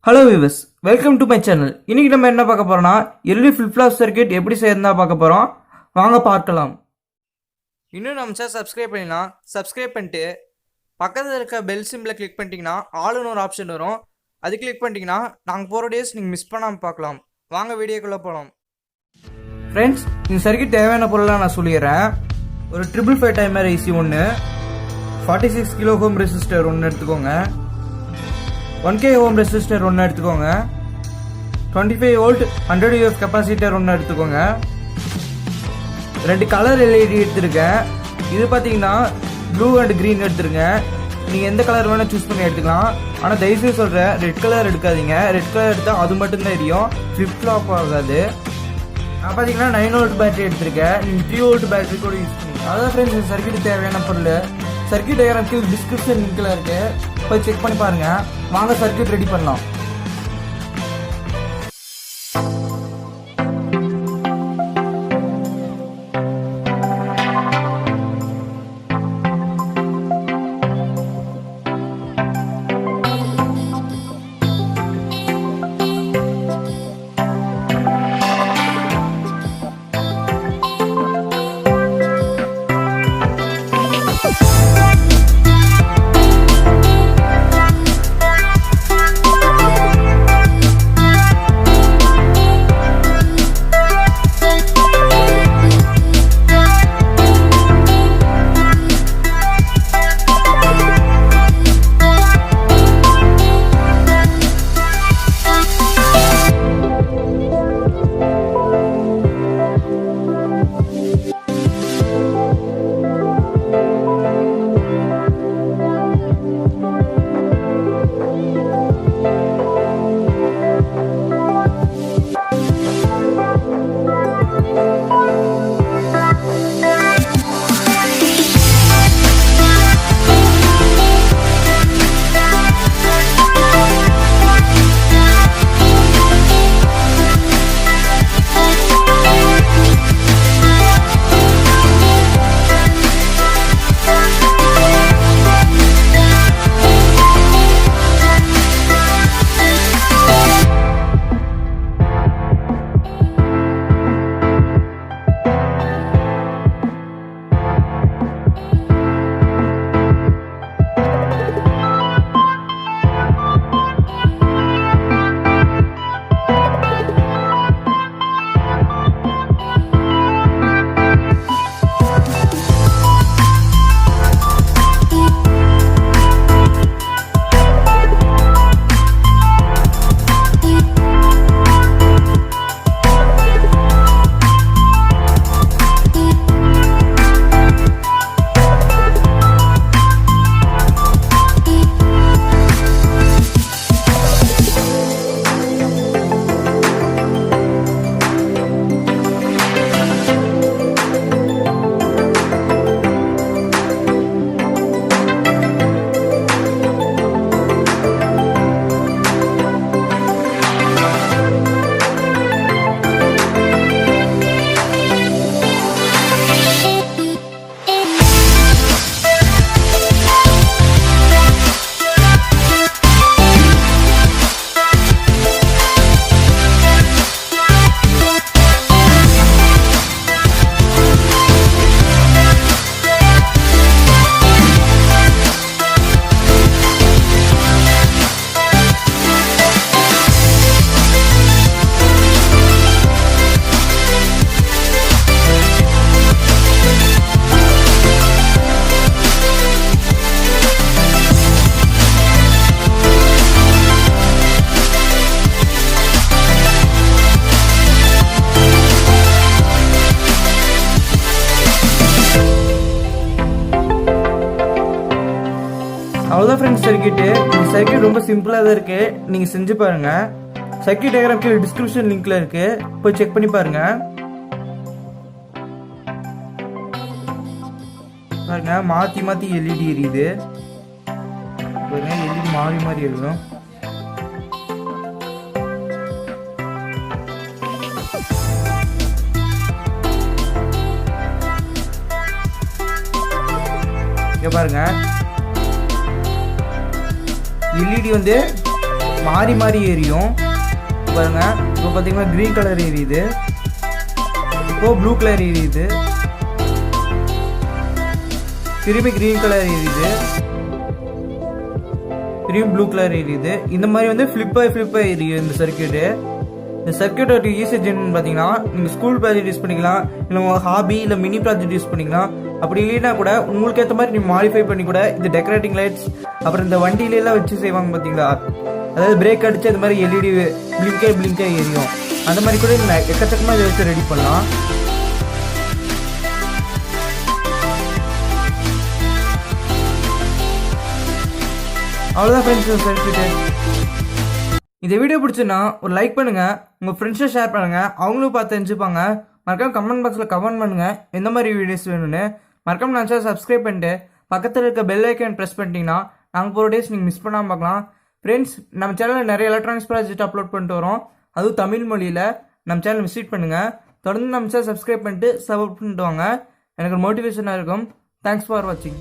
Hello viewers, welcome to my channel. இன்னைக்கு நம்ம என்ன பார்க்க போறோம்னா எல்இடி ஃபிளிப் ஃப்ளாப் சர்க்யூட் எப்படி செய்யறதா பார்க்க போறோம். வாங்க பார்க்கலாம். இன்னும் நம்ம சேனல் சப்ஸ்கிரைப் பண்ணிடலாம். சப்ஸ்கிரைப் பண்ணிட்டு பக்கத்தில் இருக்க பெல் சிம்பிளை கிளிக் பண்ணிட்டீங்கன்னா ஆல்னு ஒரு ஆப்ஷன் வரும். அது கிளிக் பண்ணிட்டீங்கன்னா நாங்கள் போகிற டேஸ் நீங்கள் மிஸ் பண்ணாமல் பார்க்கலாம். வாங்க வீடியோக்குள்ளே போகலாம். ஃப்ரெண்ட்ஸ், இந்த சர்க்யூட் தேவையான பொருளாக நான் சொல்லிடுறேன். ஒரு 555 டைமர் ஐசி ஒன்று, 46 கிலோ ஓம் ரெசிஸ்டர் ஒன்று எடுத்துக்கோங்க, 1K ஓம் ரெசிஸ்டர் ஒன்று எடுத்துக்கோங்க, 25 வோல்ட் 100 UF கெப்பாசிட்டர் ஒன்று எடுத்துக்கோங்க, 2 கலர் எல்இடி எடுத்துருக்கேன். இது பார்த்தீங்கன்னா ப்ளூ அண்ட் க்ரீன் எடுத்துருங்க. நீங்கள் எந்த கலர் வேணால் சூஸ் பண்ணி எடுத்துக்கலாம். ஆனால் தயவுசெய்து சொல்கிறேன், ரெட் கலர் எடுக்காதீங்க. ரெட் கலர் எடுத்தால் அது மட்டும்தான் எரியும், ஃபிளிப் ஃப்ளாப் ஆகாது. நான் பார்த்தீங்கன்னா 9 வோல்ட் பேட்டரி எடுத்திருக்கேன். நீங்கள் 3 வோல்ட் பேட்டரி கூட யூஸ் பண்ணிக்கலாம். அதான் ஃப்ரெண்ட்ஸ், இந்த சர்க்யூட் தேவையான பொருள். சர்க்யூட் டயக்ராம் கீழே டிஸ்கிரிப்ஷன் லிங்க்கில் இருக்குது, போய் செக் பண்ணி பாருங்கள். வாங்க சர்க்யூட் ரெடி பண்ணலாம். அவ்வளோதான் ஃப்ரெண்ட்ஸ் சர்க்யூட்டு. இந்த சர்க்யூட் ரொம்ப சிம்பிளாக தான் இருக்குது, நீங்கள் செஞ்சு பாருங்கள். சர்க்யூட் டயக்ராம் கீழே டிஸ்கிரிப்ஷன் லிங்க்ல இருக்குது, போய் செக் பண்ணி பாருங்கள். பாருங்க, மாற்றி மாற்றி எல்இடி எரியுது. பாருங்க, எல்இடி மாறி மாறி எரியும். இங்க பாருங்க, எல்இடி வந்து மாறி மாறி எரியும். பாருங்க, இப்போ பார்த்தீங்கன்னா க்ரீன் கலர் எரியுது, இப்போ ப்ளூ கலர் எரியுது, திரும்பி க்ரீன் கலர் எரியுது, திரும்பி ப்ளூ கலர் எரியுது. இந்த மாதிரி வந்து ஃப்ளிப்பாக எரியும் இந்த சர்க்கியூட்டு. இந்த சர்க்கியூட்டோட யூசேஜ் என்னன்னு பார்த்தீங்கன்னா, நீங்கள் ஸ்கூல் ப்ராஜெக்ட் யூஸ் பண்ணிக்கலாம், இல்லை உங்கள் ஹாபி இல்லை மினி ப்ராஜெக்ட் யூஸ் பண்ணிக்கலாம். அப்படி இல்லைன்னா கூட உங்களுக்கு ஏற்ற மாதிரி நீங்கள் மாடிஃபை பண்ணி கூட இந்த டெக்கரேட்டிங் லைட்ஸ், அப்புறம் இந்த வண்டியிலலாம் வச்சு செய்வாங்க பார்த்தீங்களா, அதாவது பிரேக் அடிச்சு அது மாதிரி எல்இடி பிளிங்காக எரியும். அந்த மாதிரி கூட நீங்கள் எக்கச்சக்கமாக இதை வச்சு ரெடி பண்ணலாம். அவ்வளோதான் ஃப்ரெண்ட்ஸ் சர்க்கியூட்டு. இந்த வீடியோ பிடிச்சுன்னா ஒரு லைக் பண்ணுங்கள், உங்கள் ஃப்ரெண்ட்ஸை ஷேர் பண்ணுங்கள், அவங்களும் பார்த்து தெரிஞ்சுப்பாங்க. மறக்காம கமெண்ட் பாக்ஸில் கமெண்ட் பண்ணுங்கள் எந்த மாதிரி வீடியோஸ் வேணும்னு. மறக்காம நான் சப்ஸ்கிரைப் பண்ணிட்டு பக்கத்தில் இருக்க பெல் ஐக்கன் ப்ரெஸ் பண்ணிட்டீங்கன்னா நாங்கள் போகிற டேஸ் நீங்கள் மிஸ் பண்ணாமல் பார்க்கலாம். ஃப்ரெண்ட்ஸ், நம்ம சேனலில் நிறைய எலக்ட்ரானிக்ஸ் ப்ராஜெக்ட் அப்லோட் பண்ணிட்டு வரோம், அதுவும் தமிழ் மொழியில். நம்ம சேனல் விசிட் பண்ணுங்கள். தொடர்ந்து நம்ம சேனல் சப்ஸ்கிரைப் பண்ணிட்டு சப்போர்ட் பண்ணிட்டு வாங்க, எனக்கு ஒரு மோட்டிவேஷனாக இருக்கும். தேங்க்ஸ் ஃபார் வாட்சிங்.